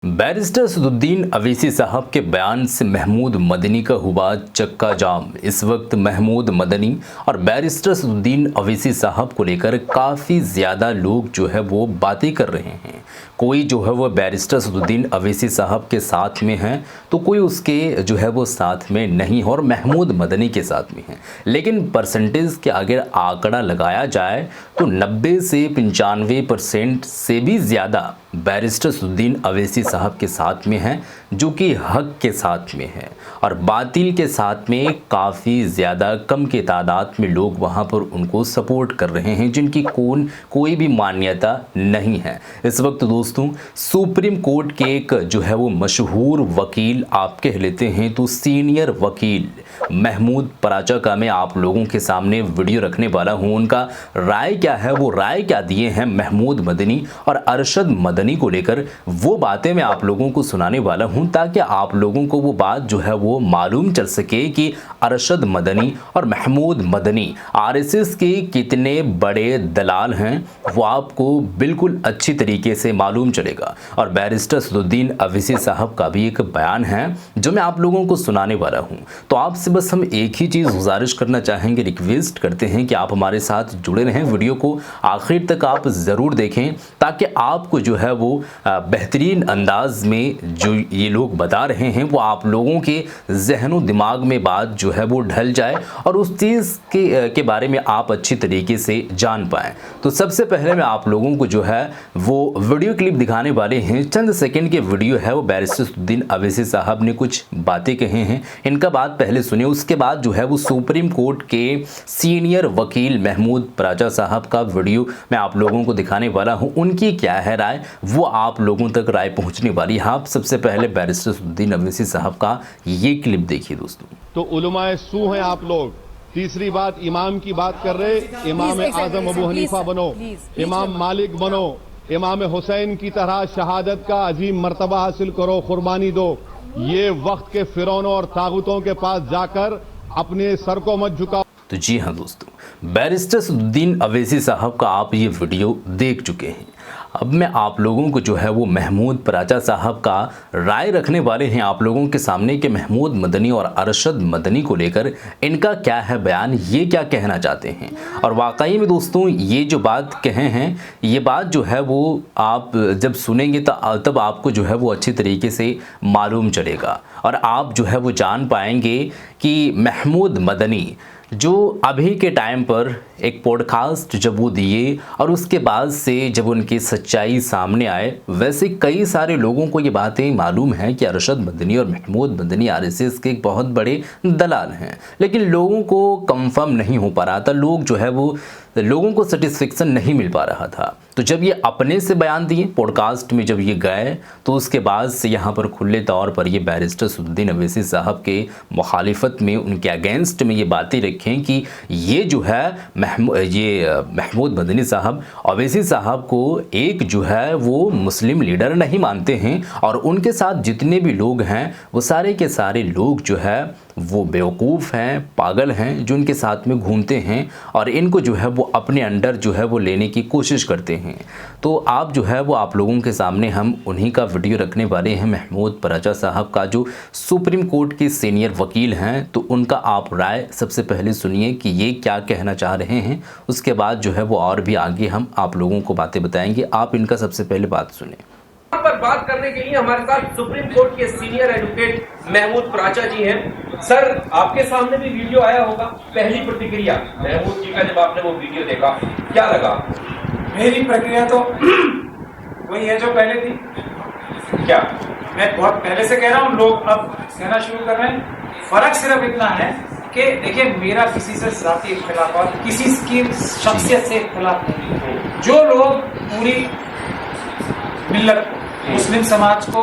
Barrister Saduddin Owaisi साहब के बयान से महमूद मदनी का हुआ चक्का जाम। इस वक्त महमूद मदनी और बैरिस्टर सदुद्दीन अवैसी साहब को लेकर काफ़ी ज़्यादा लोग जो है वो बातें कर रहे हैं। कोई जो है वो बैरिस्टर सदुद्दीन अवैसी साहब के साथ में है तो कोई उसके जो है वो साथ में नहीं है और महमूद मदनी के साथ में है। लेकिन परसेंटेज के अगर आंकड़ा लगाया जाए तो 90 से 95% से भी ज़्यादा बैरिस्टर सदुद्दीन अवैसी साहब के साथ में है, जो कि हक के साथ में है और बातिल के साथ में काफ़ी ज़्यादा कम के तादाद में लोग वहाँ पर उनको सपोर्ट कर रहे हैं, जिनकी कोई भी मान्यता नहीं है। इस वक्त दोस्तों सुप्रीम कोर्ट के एक जो है वो मशहूर वकील आप कह लेते हैं तो सीनियर वकील महमूद पराचा का मैं आप लोगों के सामने वीडियो रखने वाला हूँ। उनका राय क्या है, वो राय क्या दिए हैं महमूद मदनी और अरशद मदनी को लेकर, वो बातें मैं आप लोगों को सुनाने वाला हूं ताकि आप लोगों को वो बात जो है वो मालूम चल सके कि अरशद मदनी और महमूद मदनी आरएसएस के कितने बड़े दलाल हैं, वो आपको बिल्कुल अच्छी तरीके से मालूम चलेगा। और बैरिस्टर सदुद्दीन अवैसी साहब का भी एक बयान है जो मैं आप लोगों को सुनाने वाला हूं। तो आपसे बस हम एक ही चीज़ गुजारिश करना चाहेंगे, रिक्वेस्ट करते हैं कि आप हमारे साथ जुड़े रहें, वीडियो को आखिर तक आप ज़रूर देखें ताकि आपको जो है वो बेहतरीन अंदाज में जो ये लोग बता रहे हैं वो आप लोगों के जहनो दिमाग में बात जो है वो ढल जाए और उस चीज़ के बारे में आप अच्छी तरीके से जान पाएँ। तो सबसे पहले मैं आप लोगों को जो है वो वीडियो क्लिप दिखाने वाले हैं, चंद सेकंड के वीडियो है। वो बैरिस्टर सदुद्दीन अवैसी साहब ने कुछ बातें कहे हैं, इनका बात पहले सुनिए। उसके बाद जो है वो सुप्रीम कोर्ट के सीनियर वकील महमूद पराचा साहब का वीडियो मैं आप लोगों को दिखाने वाला हूँ। उनकी क्या है राय, वो आप लोगों तक राय पहुंचने वाली है। आप सबसे पहले बैरिस्टर सदुद्दीन अवैसी साहब का ये क्लिप देखिए दोस्तों। तो उलमाए सू हैं आप लोग। तीसरी बात, इमाम की बात कर रहे, इमाम आजम अबू हनीफा बनो, इमाम मालिक बनो, इमाम हुसैन की तरह शहादत का अजीम मर्तबा हासिल करो, कुर्बानी दो। ये वक्त के फिरौनों और तागुतों के पास जाकर अपने सर को मत झुकाओ। तो जी हाँ दोस्तों, बैरिस्टर सदुद्दीन अवैसी साहब का आप ये वीडियो देख चुके हैं। अब मैं आप लोगों को जो है वो महमूद पराचा साहब का राय रखने वाले हैं आप लोगों के सामने कि महमूद मदनी और अरशद मदनी को लेकर इनका क्या है बयान, ये क्या कहना चाहते हैं। और वाकई में दोस्तों ये जो बात कहे हैं, ये बात जो है वो आप जब सुनेंगे तो तब आपको जो है वो अच्छी तरीके से मालूम चलेगा और आप जो है वो जान पाएंगे कि महमूद मदनी जो अभी के टाइम पर एक पॉडकास्ट जब वो दिए और उसके बाद से जब उनकी सच्चाई सामने आए, वैसे कई सारे लोगों को ये बातें मालूम है कि अरशद मदनी और महमूद मदनी आरएसएस के एक बहुत बड़े दलाल हैं, लेकिन लोगों को कंफर्म नहीं हो पा रहा था, लोग जो है वो लोगों को सेटिस्फेक्शन नहीं मिल पा रहा था। तो जब ये अपने से बयान दिए पॉडकास्ट में, जब ये गए तो उसके बाद से यहाँ पर खुले तौर पर ये बैरिस्टर सदुद्दीन अवैसी साहब के मुखालिफत में, उनके अगेंस्ट में ये बातें रखें कि ये जो है महमूद मदनी साहब अवैसी साहब को एक जो है वो मुस्लिम लीडर नहीं मानते हैं और उनके साथ जितने भी लोग हैं वो सारे के सारे लोग जो है वो बेवकूफ़ हैं, पागल हैं, जो इनके साथ में घूमते हैं और इनको जो है वो अपने अंडर जो है वो लेने की कोशिश करते हैं। तो आप जो है वो आप लोगों के सामने हम उन्हीं का वीडियो रखने वाले हैं, महमूद पराचा साहब का जो सुप्रीम कोर्ट के सीनियर वकील हैं। तो उनका आप राय सबसे पहले सुनिए कि ये क्या कहना चाह रहे हैं, उसके बाद जो है वो और भी आगे हम आप लोगों को बातें बताएंगे। आप इनका सबसे पहले बात सुने। पर बात करने के लिए हमारे साथ सुप्रीम कोर्ट के सीनियर एडवोकेट महमूद पराचा जी हैं। सर, आपके सामने भी वीडियो आया होगा, पहली प्रतिक्रिया महमूद जी का जब आपने वो वीडियो देखा क्या लगा? मेरी प्रक्रिया तो वही है जो पहले थी। क्या? मैं बहुत पहले से कह रहा हूँ, लोग अब कहना शुरू कर रहे हैं। फर्क सिर्फ इतना है कि देखिए, मेरा किसी से जाती इख्तिलाफ और किसी की शख्सियत से इख्तिलाफ नहीं। जो लोग पूरी मिल्लत मुस्लिम समाज को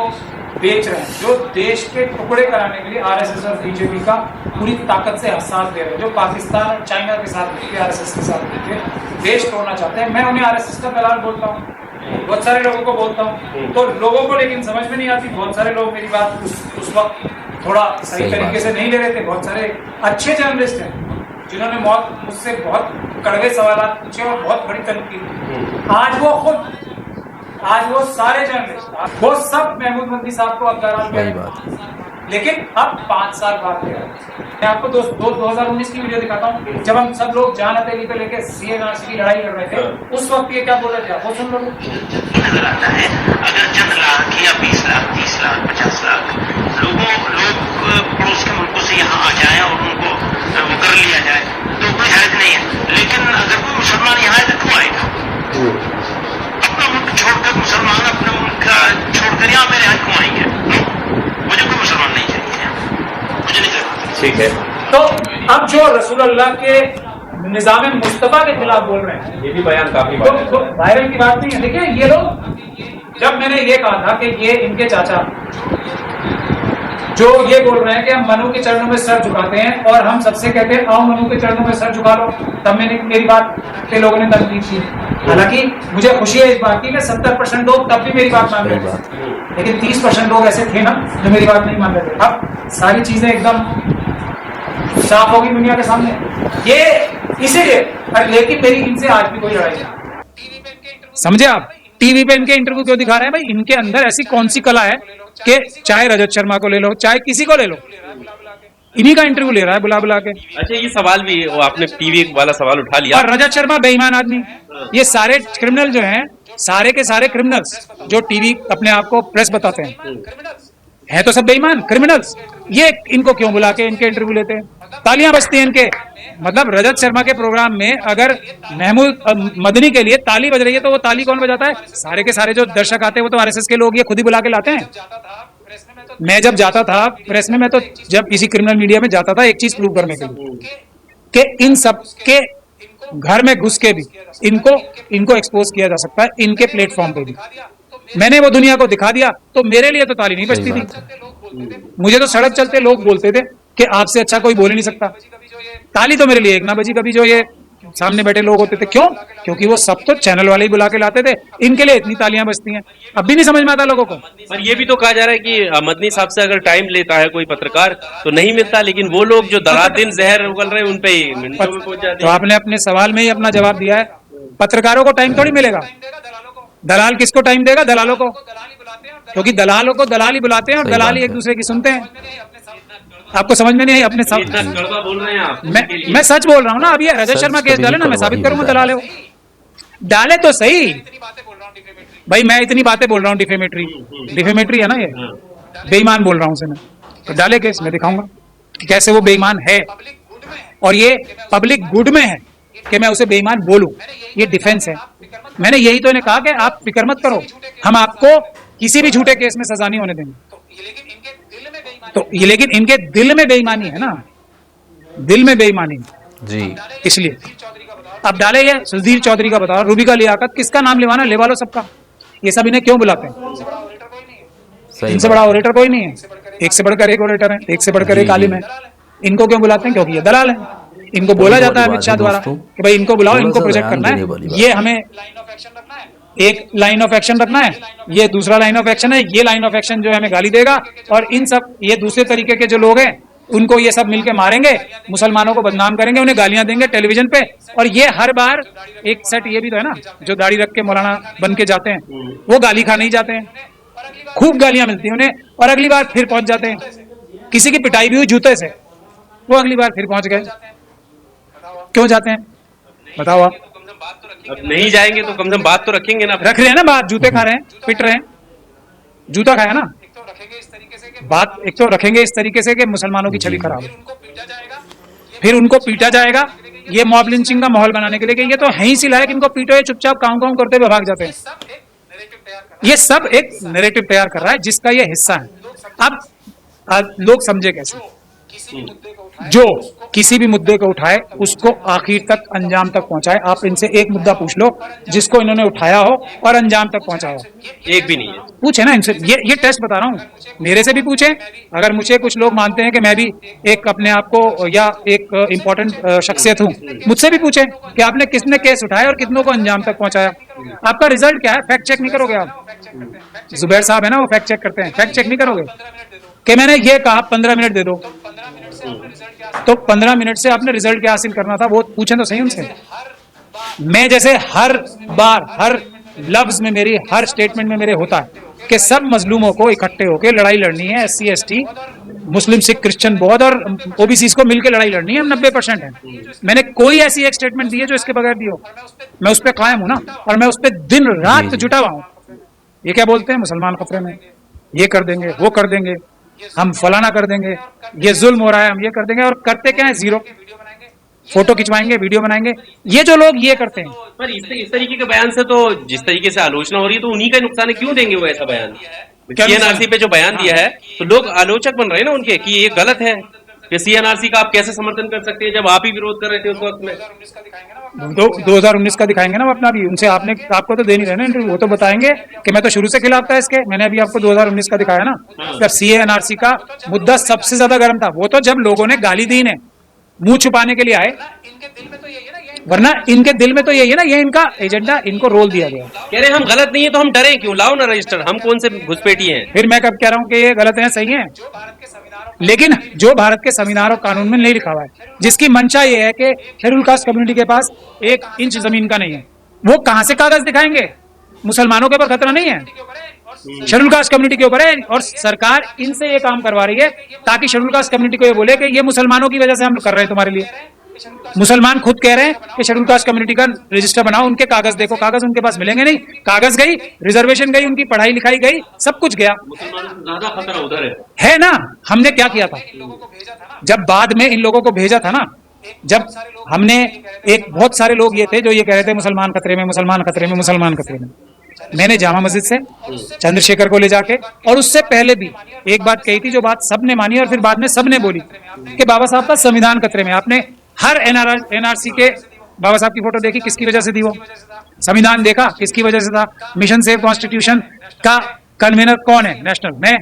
बेच रहे हैं, जो देश के टुकड़े कराने के लिए आरएसएस और बीजेपी का पूरी ताकत से साथ दे रहे हैं, जो पाकिस्तान और चाइना के साथ मिलकर आरएसएस के साथ मिलकर देश तोड़ना चाहते हैं, मैं उन्हें आरएसएस का दलाल बोलता हूँ, बहुत सारे लोगों को बोलता हूँ। तो लोगों को लेकिन समझ में नहीं आती, बहुत सारे लोग मेरी बात उस वक्त थोड़ा सही तरीके से नहीं ले रहे थे। बहुत सारे अच्छे जर्नलिस्ट हैं जिन्होंने मुझसे बहुत कड़वे सवाल पूछे और बहुत बड़ी तनकीद। आज वो खुद आज वो सारे जर्नलिस्ट वो सब महमूद मदनी साहब को अब दलाल वही कह बात रहे हैं। लेकिन अब 5 साल बाद गया मैं आपको 2019 की वीडियो दिखाता हूँ जब हम सब लोग जान हथेली पे लेके CNRC की लड़ाई कर रहे थे उस वक्त ये क्या बोल रहे थे आप वो सुन लो। नजर आता है अगर चंद लाख या 20 लाख 30 लाख 50 लाख लोग पड़ोस के मुल्कों से यहाँ आ जाए और उनको वो कर लिया जाए तो कोई हर्ज नहीं है। लेकिन अगर कोई मुसलमान यहाँ है तो क्यों आएगा? अपना मुल्क छोड़कर मुसलमान अपने मुल्क छोड़कर यहाँ मेरे यहाँ क्यों आएंगे? मुझे कोई मुसलमान नहीं चाहिए, मुझे नहीं चाहिए। ठीक है, तो अब जो रसूल अल्लाह के निजाम मुस्तफा के खिलाफ बोल रहे हैं ये भी बयान काफी तो वायरल की बात नहीं है। देखिए ये लोग जब मैंने ये कहा था कि ये इनके चाचा जो ये बोल रहे हैं कि हम मनु के चरणों में सर झुकाते हैं और हम सबसे कहते हैं आओ मनु के चरणों में सर झुका लो, तब मैंने मेरी बात के लोगों ने तनकीद की। हालांकि मुझे खुशी है इस बात की कि 70% लोग तब भी मेरी बात मान रहे थे, लेकिन 30% लोग ऐसे थे ना जो मेरी बात नहीं मान रहे थे। अब सारी चीजें एकदम साफ होगी दुनिया के सामने। ये इसीलिए लेकिन मेरी इनसे आज भी कोई लड़ाई नहीं। समझे आप? टीवी पे इनके इंटरव्यू क्यों दिखा रहे हैं? भाई इनके अंदर ऐसी कौन सी कला है कि चाहे रजत शर्मा को ले लो चाहे किसी को ले लो, इन्हीं का इंटरव्यू ले रहा है बुला बुला के। अच्छा, ये सवाल भी वो आपने टीवी वाला सवाल उठा लिया। और रजत शर्मा बेईमान आदमी, ये सारे क्रिमिनल जो हैं सारे के सारे क्रिमिनल्स जो टीवी अपने आप को प्रेस बताते हैं तो सब बेईमान क्रिमिनल्स। ये इनको क्यों बुला के इनके इंटरव्यू लेते हैं? तालियां बजती हैं इनके। मतलब रजत शर्मा के प्रोग्राम में अगर महमूद मदनी के लिए ताली बज रही है तो वो ताली कौन बजाता है? सारे के सारे जो दर्शक आते हैं वो तो RSS के लोग ये खुद ही बुला के लाते हैं। मैं जब जाता था प्रेस में, मैं तो जब किसी क्रिमिनल मीडिया में जाता था एक चीज प्रूव करने के लिए कि इन सब के घर में घुस के भी इनको एक्सपोज किया जा सकता है इनके प्लेटफॉर्म पे भी। मैंने वो दुनिया को दिखा दिया तो मेरे लिए तो ताली नहीं बजती थी। मुझे तो सड़क चलते लोग बोलते थे कि आपसे अच्छा कोई बोल ही नहीं सकता। ताली तो मेरे लिए एक ना बजी कभी जो ये सामने बैठे लोग होते थे। क्यों? क्योंकि वो सब तो चैनल वाले ही बुला के लाते थे, इनके लिए इतनी तालियां बजती हैं। अब भी नहीं समझ में आता लोगों को। और ये भी तो कहा जा रहा है कि मदनी साहब से अगर टाइम लेता है कोई पत्रकार तो नहीं मिलता, लेकिन वो लोग जो रात दिन जहर उगल रहे हैं उन पे ही मिनटों में पहुंच जाते तो आपने अपने सवाल में ही अपना जवाब दिया है। पत्रकारों को टाइम थोड़ी मिलेगा। दलाल किसको टाइम देगा? दलालों को, क्योंकि दलालों को दलाल ही बुलाते हैं और दलाल ही एक दूसरे की सुनते हैं। आपको समझ में नहीं आई? अपने सब इतना कड़वा बोल रहे हैं आप। मैं सच बोल रहा हूँ ना। अभी रजत शर्मा केस डाले ना, मैं साबित करूंगा दलाल है वो। डाले तो सही भाई, मैं इतनी बातें बोल रहा हूँ डिफेमेटरी है ना, ये बेईमान बोल रहा हूँ उसे मैं। तो डाले केस, मैं दिखाऊंगा कि कैसे वो बेईमान है और ये पब्लिक गुड में है कि मैं उसे बेईमान बोलूं। ये डिफेंस है। मैंने यही तो इन्हें कहा कि आप फिक्र मत करो, हम आपको किसी भी झूठे केस में सजा नहीं होने देंगे। तो ये लेकिन इनके दिल में बेईमानी है ना, दिल में बेईमानी जी। इसलिए अब डाले ये सुधीर चौधरी का बताओ, रूबी का लियाकत, किसका नाम लेवाना? ले वालो सबका। ये सब इन्हें क्यों बुलाते हैं? सही इनसे बड़ा ऑरेटर कोई नहीं है। एक से बढ़कर एक ऑरेटर है, एक से बढ़कर एक आलिम है। इनको क्यों बुलाते हैं? क्योंकि ये दलाल है। इनको बोला जाता है अमित शाह द्वारा कि भाई इनको बुलाओ, इनको प्रोजेक्ट करना है, ये हमें एक लाइन ऑफ एक्शन रखना है, ये दूसरा लाइन ऑफ एक्शन है, ये लाइन ऑफ एक्शन जो है हमें गाली देगा, और इन सब ये दूसरे तरीके के जो लोग हैं उनको ये सब मिलके मारेंगे, मुसलमानों को बदनाम करेंगे, उन्हें गालियां देंगे टेलीविजन पे। और ये हर बार एक सेट ये भी तो है ना, जो दाढ़ी रख के मौलाना बन के जाते हैं वो गाली खाने ही जाते हैं, खूब गालियां मिलती हैं उन्हें, और अगली बार फिर पहुंच जाते हैं। किसी की पिटाई भी हुई जूते से, वो अगली बार फिर पहुंच गए। क्यों जाते हैं बताओ आप? अब नहीं जाएंगे तो कम से कम बात तो रखेंगे ना। रख रहे हैं ना बात, जूते खा रहे हैं, पिट रहे हैं, जूता खाया ना। बात एक तो रखेंगे इस तरीके से कि मुसलमानों की छवि खराब, फिर उनको पीटा जाएगा, ये मॉब लिंचिंग का माहौल बनाने के लिए कि ये तो है ही सी लायक, इनको पीटो, ये चुपचाप काम काम करते हुए भाग जाते हैं। ये सब एक नैरेटिव तैयार कर रहा है जिसका ये हिस्सा है। अब लोग समझे कैसे? जो किसी भी मुद्दे को उठाए उसको आखिर तक अंजाम तक पहुंचाए। आप इनसे एक मुद्दा पूछ लो जिसको इन्होंने उठाया हो और अंजाम तक पहुंचाया हो, एक भी नहीं है। पूछे ना इनसे, ये टेस्ट बता रहा हूं, मेरे से भी पूछे। अगर मुझे कुछ लोग मानते हैं कि मैं भी एक अपने आप को या एक इम्पोर्टेंट शख्सियत हूं, मुझसे भी पूछे कि आपने किसने केस उठाया और कितनों को अंजाम तक पहुंचाया। आपका रिजल्ट क्या है? फैक्ट चेक नहीं करोगे आप? जुबैर साहब है ना, वो फैक्ट चेक करते हैं, फैक्ट चेक नहीं करोगे कि मैंने ये कहा 15 मिनट दे दो, तो 15 मिनट से आपने रिजल्ट क्या हासिल करना था वो पूछें तो सही उनसे। मैं जैसे हर बार हर लफ्ज में मेरी हर स्टेटमेंट में मेरे होता है कि सब मजलूमों को इकट्ठे होकर लड़ाई लड़नी है। SC ST मुस्लिम सिख क्रिश्चियन बौद्ध और OBC को मिलकर लड़ाई लड़नी है। हम 90% है। मैंने कोई ऐसी एक स्टेटमेंट दी है जो इसके बगैर दी हो। मैं उस पर कायम हूं ना, और मैं उस पर दिन रात जुटा हुआ हूं। ये क्या बोलते हैं मुसलमान खतरे में, ये कर देंगे, वो कर देंगे, हम फलाना कर देंगे, ये जुल्म हो रहा है, हम ये कर देंगे, और करते क्या है? जीरो। फोटो खिंचवाएंगे, वीडियो बनाएंगे। ये जो लोग ये करते हैं, पर इस तरीके के बयान से तो जिस तरीके से आलोचना हो रही है तो उन्हीं का नुकसान है। क्यों देंगे वो ऐसा बयान? CNRC पे जो बयान दिया है तो लोग आलोचक बन रहे हैं ना उनके कि ये गलत है। कि CNRC का आप कैसे समर्थन कर सकते हैं जब आप ही विरोध कर रहे थे उस वक्त में? 2019 का दिखाएंगे ना वो अपना भी। उनसे आपको तो दे नहीं रहे ना इंटरव्यू। वो तो बताएंगे कि मैं तो शुरू से खिलाफ था इसके। मैंने अभी आपको 2019 का दिखाया ना, जब CNRC का मुद्दा सबसे ज्यादा गर्म था। वो तो जब लोगों ने गाली दी ने मुंह छुपाने के लिए आए, वरना इनके दिल में तो यही है ना, ये इनका एजेंडा, इनको रोल दिया गया। कह रहे हम गलत नहीं है तो हम डरे क्यों? लाओ ना रजिस्टर, हम कौन से घुसपैठी हैं? फिर मैं कब कह रहा हूं कि ये गलत है, सही है? लेकिन जो भारत के संविधान और कानून में नहीं लिखा हुआ है, जिसकी मंशा ये है कि शेड्यूल कास्ट कम्युनिटी के पास 1 इंच जमीन का नहीं है, वो कहां से कागज दिखाएंगे? मुसलमानों के ऊपर खतरा नहीं है, शेड्यूल कास्ट कम्युनिटी के ऊपर है। और सरकार इनसे ये काम करवा रही है ताकि शेड्यूल कास्ट कम्युनिटी को ये बोले कि ये मुसलमानों की वजह से हम कर रहे हैं तुम्हारे लिए। मुसलमान खुद कह रहे हैं कि शेड्यूल कास्ट कम्युनिटी का रजिस्टर बनाओ, उनके कागज देखो। कागज उनके पास मिलेंगे नहीं। कागज गई, रिजर्वेशन गई, उनकी पढ़ाई लिखाई गई, सब कुछ गया। मुसलमानों से ज्यादा खतरा उधर है ना। हमने क्या किया था जब बाद में इन लोगों को भेजा था ना, जब हमने बहुत सारे लोग ये थे जो ये कह रहे थे मुसलमान खतरे में, मुसलमान खतरे में, मुसलमान खतरे में। मैंने जामा मस्जिद से चंद्रशेखर को ले जाके, और उससे पहले भी एक बात कही थी जो बात सबने मानी, और फिर बाद में सबने बोली कि बाबा साहब का संविधान खतरे में। आपने हर NRC के बाबा साहब की फोटो देखी, किसकी वजह से दी? वो संविधान देखा, किसकी वजह से था? मिशन सेव कॉन्स्टिट्यूशन का कन्वीनर कौन है? नेशनल में,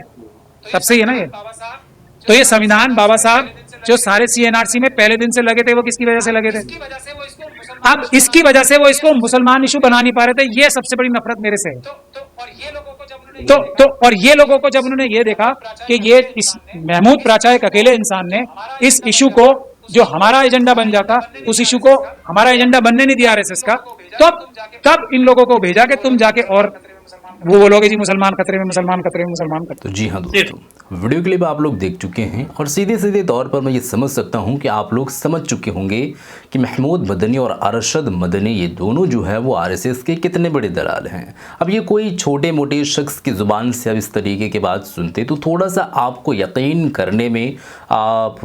तब से ही है ना ये। तो ये संविधान बाबा साहब जो सारे CNRC में पहले दिन से लगे थे, वो किसकी वजह से लगे थे? अब इसकी वजह से वो इसको मुसलमान इशू बना नहीं पा रहे थे। ये सबसे बड़ी नफरत मेरे से है। और ये लोगों को जब उन्होंने ये देखा कि ये इस महमूद प्राचा एक अकेले इंसान ने इस इशू को, जो हमारा एजेंडा बन जाता, उस इशू को हमारा एजेंडा बनने नहीं दिया RSS का, तब इन लोगों को भेजा कि तुम जाके और वो बोलोगे जी मुसलमान खतरे में, मुसलमान खतरे में, मुसलमान खतरे में। तो जी हाँ दोस्तों, वीडियो क्लिप आप लोग देख चुके हैं और सीधे सीधे तौर पर मैं ये समझ सकता हूँ कि आप लोग समझ चुके होंगे कि महमूद मदनी और अरशद मदनी ये दोनों जो है वो RSS के कितने बड़े दलाल हैं। अब ये कोई छोटे मोटे शख्स की ज़ुबान से अब इस तरीके की बात सुनते तो थोड़ा सा आपको यकीन करने में आप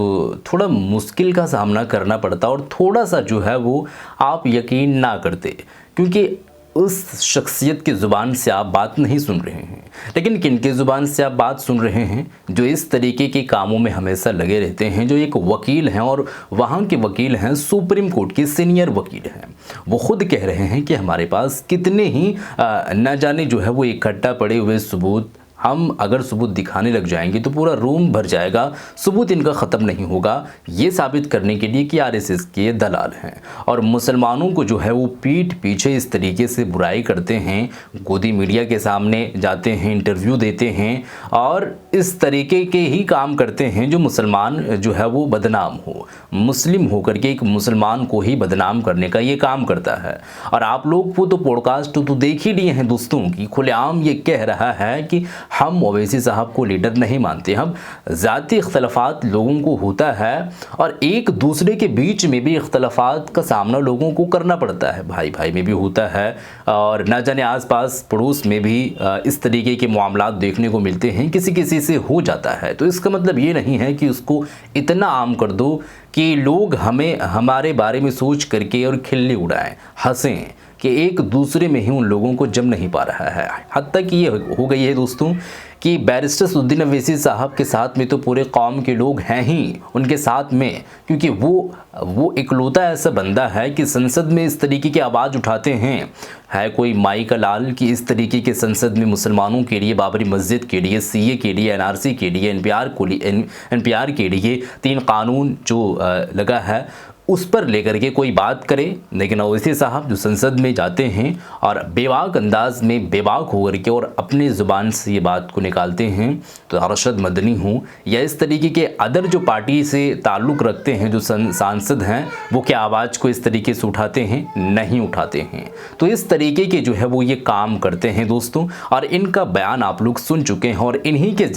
थोड़ा मुश्किल का सामना करना पड़ता और थोड़ा सा जो है वो आप यकीन ना करते, क्योंकि उस शख्सियत की ज़ुबान से आप बात नहीं सुन रहे हैं। लेकिन किन की ज़ुबान से आप बात सुन रहे हैं? जो इस तरीके के कामों में हमेशा लगे रहते हैं, जो एक वकील हैं और वहाँ के वकील हैं सुप्रीम कोर्ट के सीनियर वकील हैं। वो खुद कह रहे हैं कि हमारे पास कितने ही न जाने जो है वो इकट्ठा पड़े हुए सबूत, हम अगर सबूत दिखाने लग जाएंगे तो पूरा रूम भर जाएगा, सबूत इनका ख़त्म नहीं होगा, ये साबित करने के लिए कि RSS के दलाल हैं। और मुसलमानों को जो है वो पीठ पीछे इस तरीके से बुराई करते हैं, गोदी मीडिया के सामने जाते हैं, इंटरव्यू देते हैं और इस तरीके के ही काम करते हैं जो मुसलमान जो है वो बदनाम हो। मुस्लिम होकर के एक मुसलमान को ही बदनाम करने का ये काम करता है। और आप लोग वो तो पॉडकास्ट तो देख ही लिए हैं दोस्तों की खुलेआम ये कह रहा है कि हम ओवैसी साहब को लीडर नहीं मानते, हम ज़ाती इख्तलाफात लोगों को होता है और एक दूसरे के बीच में भी इख्तलाफात का सामना लोगों को करना पड़ता है, भाई भाई में भी होता है और न जाने आसपास पड़ोस में भी इस तरीके के मामलात देखने को मिलते हैं, किसी किसी से हो जाता है। तो इसका मतलब ये नहीं है कि उसको इतना आम कर दो कि लोग हमारे बारे में सोच करके और खिल्ली उड़ाएं, हंसें कि एक दूसरे में ही उन लोगों को जम नहीं पा रहा है। हत्ता कि ये हो गई है दोस्तों कि बैरिस्टर सदुद्दीन अवैसी साहब के साथ में तो पूरे कौम के लोग हैं ही उनके साथ में, क्योंकि वो इकलौता ऐसा बंदा है कि संसद में इस तरीके की आवाज़ उठाते हैं। है कोई माई का लाल कि इस तरीके के संसद में मुसलमानों के लिए, बाबरी मस्जिद के लिए, CA के लिए, NRC के लिए, NPR के लिए 3 कानून जो लगा है उस पर लेकर के कोई बात करे। लेकिन ओवैसी साहब जो संसद में जाते हैं और बेबाक अंदाज में बेबाक होकर के और अपनी ज़ुबान से ये बात को निकालते हैं, तो अरशद मदनी हो या इस तरीके के अदर जो पार्टी से ताल्लुक़ रखते हैं जो सांसद हैं, वो क्या आवाज़ को इस तरीके से उठाते हैं? नहीं उठाते हैं। तो इस तरीके के जो है वो ये काम करते हैं दोस्तों, और इनका बयान आप लोग सुन चुके हैं। और इन्हीं के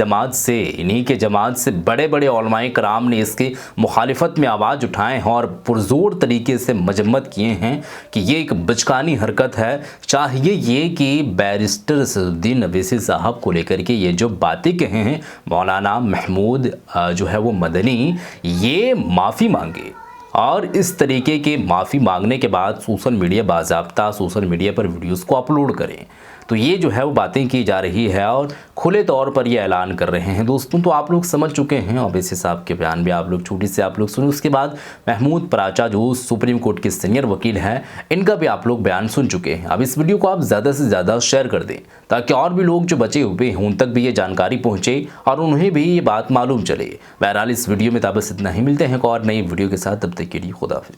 जमात से बड़े बड़े उलमाए कराम ने इसके मुखालिफत में आवाज़ उठाए हैं और पुरजोर तरीके से मजम्मत किए हैं कि ये एक बचकानी हरकत है। चाहिए ये कि बैरिस्टर असदुद्दीन अवैसी साहब को लेकर के ये जो बातें कहे हैं मौलाना महमूद जो है वो मदनी, ये माफ़ी मांगे और इस तरीके के माफ़ी मांगने के बाद सोशल मीडिया पर वीडियोस को अपलोड करें। तो ये जो है वो बातें की जा रही है और खुले तौर पर ये ऐलान कर रहे हैं दोस्तों। तो आप लोग समझ चुके हैं ओवैसी साहब के बयान भी आप लोग छोटी से आप लोग सुने। उसके बाद महमूद पराचा जो सुप्रीम कोर्ट के सीनियर वकील हैं, इनका भी आप लोग बयान सुन चुके हैं। अब इस वीडियो को आप ज़्यादा से ज़्यादा शेयर कर दें ताकि और भी लोग जो बचे हुए हैं उन तक भी ये जानकारी पहुँचे और उन्हें भी ये बात मालूम चले। बहरहाल इस वीडियो में तब बस इतना ही, मिलते हैं एक और नई वीडियो के साथ, तब तक के लिए खुदा हाफिज़।